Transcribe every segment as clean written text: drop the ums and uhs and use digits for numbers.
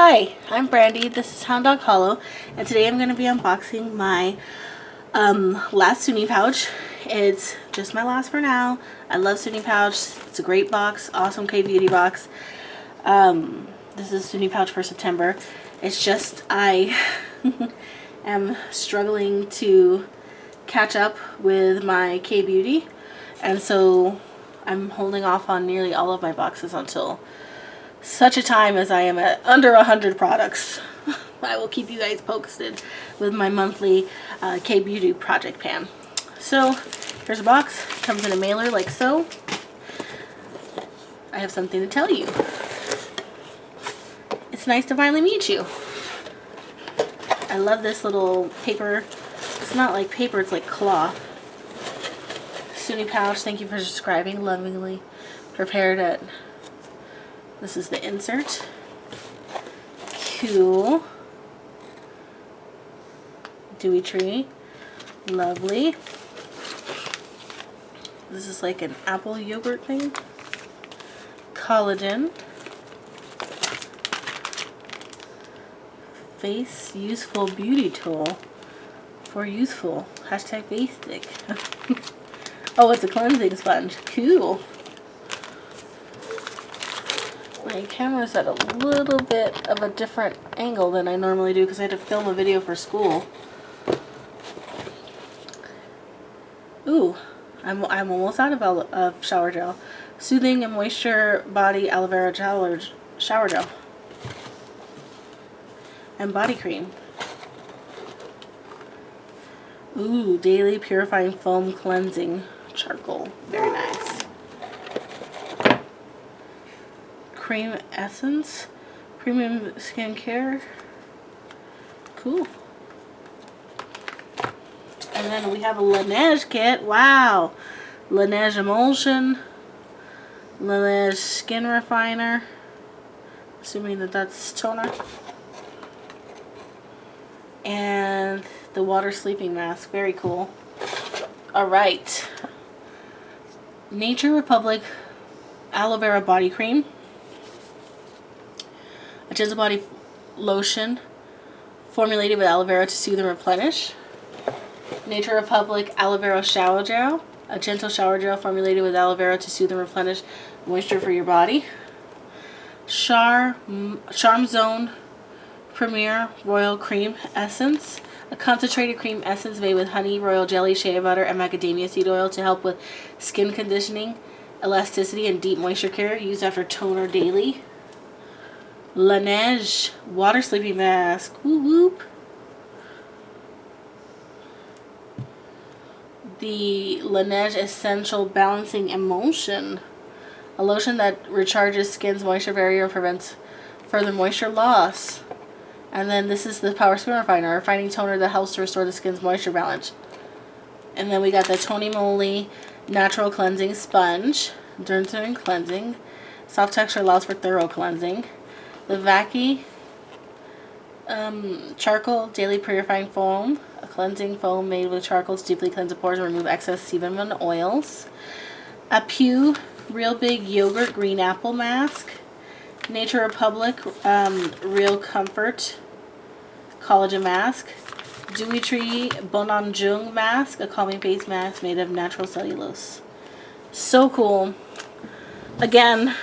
Hi, I'm Brandy. This is Hound Dog Hollow, and today I'm going to be unboxing my last Sooni Pouch. It's just my last for now. I love Sooni Pouch. It's a great box, awesome K-Beauty box. This is Sooni Pouch for September. It's just I am struggling to catch up with my K-Beauty, and so I'm holding off on nearly all of my boxes until such a time as I am at under 100 products. I will keep you guys posted with my monthly K-Beauty project pan. So here's a box. Comes in a mailer like so. I have something to tell you. It's nice to finally meet you. I love this little paper. It's not like paper, it's like cloth. Sooni Pouch, thank you for subscribing. Lovingly prepared at. This is the insert. Cool. Dewy tree. Lovely. This is like an apple yogurt thing. Collagen. Face useful beauty tool. For youthful. Hashtag face stick. Oh, it's a cleansing sponge. Cool. My camera's at a little bit of a different angle than I normally do because I had to film a video for school. Ooh, I'm almost out of shower gel. Soothing and Moisture Body Aloe Vera Shower Gel. And body cream. Ooh, Daily Purifying Foam Cleansing Charcoal. Very nice. Cream Essence, Premium Skincare. Cool. And then we have a Laneige kit. Wow. Laneige Emulsion. Laneige Skin Refiner. Assuming that that's toner. And the Water Sleeping Mask. Very cool. Alright. Nature Republic Aloe Vera Body Cream. A gentle body lotion formulated with aloe vera to soothe and replenish. Nature Republic Aloe Vera Shower Gel. A gentle shower gel formulated with aloe vera to soothe and replenish moisture for your body. Charm Zone Premier Royal Cream Essence. A concentrated cream essence made with honey, royal jelly, shea butter, and macadamia seed oil to help with skin conditioning, elasticity, and deep moisture care. Used after toner daily. Laneige Water Sleeping Mask. Whoop whoop. The Laneige Essential Balancing Emulsion. A lotion that recharges skin's moisture barrier and prevents further moisture loss. And then this is the Power Skin Refiner, a refining toner that helps to restore the skin's moisture balance. And then we got the Tony Moly Natural Cleansing Sponge. Dermapen cleansing. Soft texture allows for thorough cleansing. The Vaki Charcoal Daily Purifying Foam, a cleansing foam made with charcoal to deeply cleanse the pores and remove excess sebum and oils. A Pew Real Big Yogurt Green Apple Mask. Nature Republic Real Comfort Collagen Mask. Dewy Tree Bonanjung Mask, a calming face mask made of natural cellulose. So cool. Again,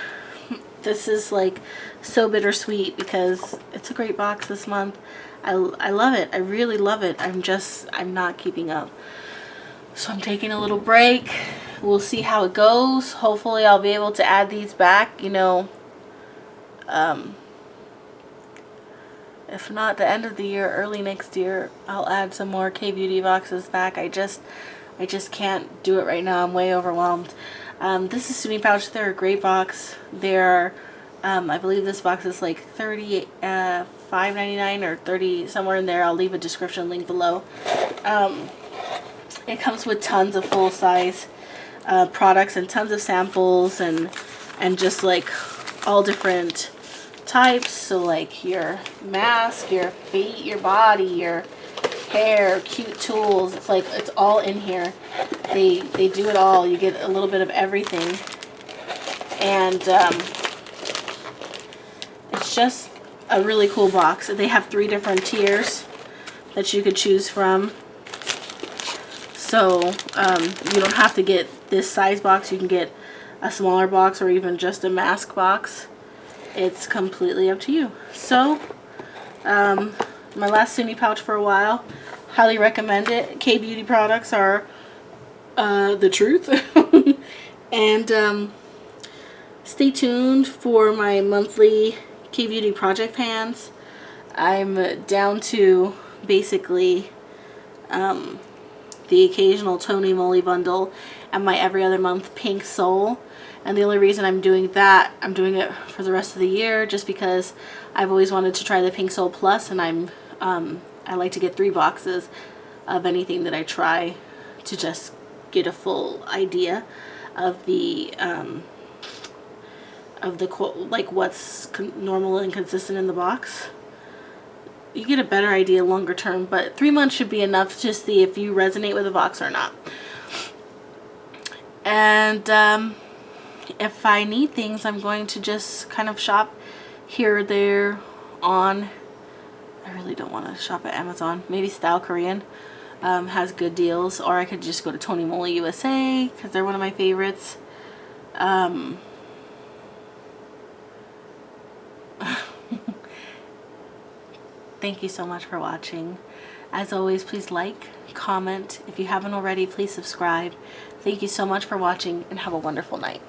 this is like so bittersweet because it's a great box this month. I love it. I really love it. I'm not keeping up. So I'm taking a little break. We'll see how it goes. Hopefully I'll be able to add these back, you know, if not the end of the year, early next year, I'll add some more K-Beauty boxes back. I just can't do it right now. I'm way overwhelmed. This is Sooni Pouch. They're a great box. They're I believe this box is like $5.99 or $30, somewhere in there. I'll leave a description link below. It comes with tons of full-size products and tons of samples and just like all different types. So like your mask, your feet, your body, your hair, cute tools. It's like it's all in here. They do it all. You get a little bit of everything. And it's just a really cool box. They have 3 different tiers that you could choose from. So you don't have to get this size box. You can get a smaller box or even just a mask box. It's completely up to you. So my last Sooni pouch for a while. Highly recommend it. K-Beauty products are the truth. And stay tuned for my monthly K-Beauty project pans. I'm down to basically the occasional Tony Moly bundle and my every other month pink sole. And the only reason I'm doing that, I'm doing it for the rest of the year just because I've always wanted to try the pink sole plus, and I like to get 3 boxes of anything that I try to just get a full idea of the like what's normal and consistent in the box. You get a better idea longer term, but 3 months should be enough to see if you resonate with the box or not. And if I need things, I'm going to just kind of shop here or there on, I really don't want to shop at Amazon. Maybe Style Korean has good deals, or I could just go to Tony Moly USA because they're one of my favorites. Thank you so much for watching. As always, please like, comment. If you haven't already, please subscribe. Thank you so much for watching, and have a wonderful night.